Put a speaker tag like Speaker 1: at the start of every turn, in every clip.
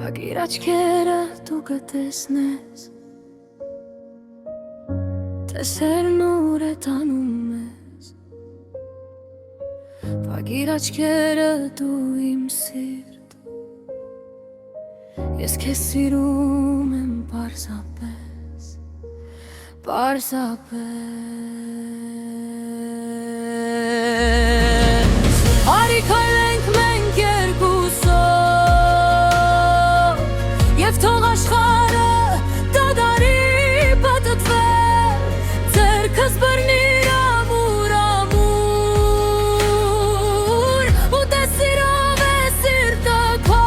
Speaker 1: Փակիր աչքերդ ու կտեսնես Տեսերն ուր է տանում ես Փակիր աչքերդ ու իմ սիրտ Ես քեզ սիրում եմ պարզապես Արի քայլենք մենք երկուսով Եվ թող աշխարհը դադարի պտտվել Ձեռքս բռնիր ամուր Ու տեսիրով է սիրտը քո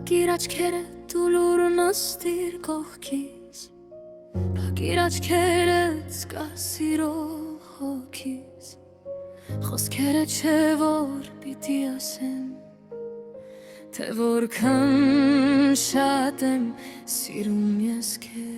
Speaker 1: Փակիր աչքերդ ու լուր նստիր կողքիս Փակիր աչքերդ զգա սիրող հոգիս Խոսքերը չէ որ պիտի ասեմ Թե որքան շատ եմ սիրում ես քեզ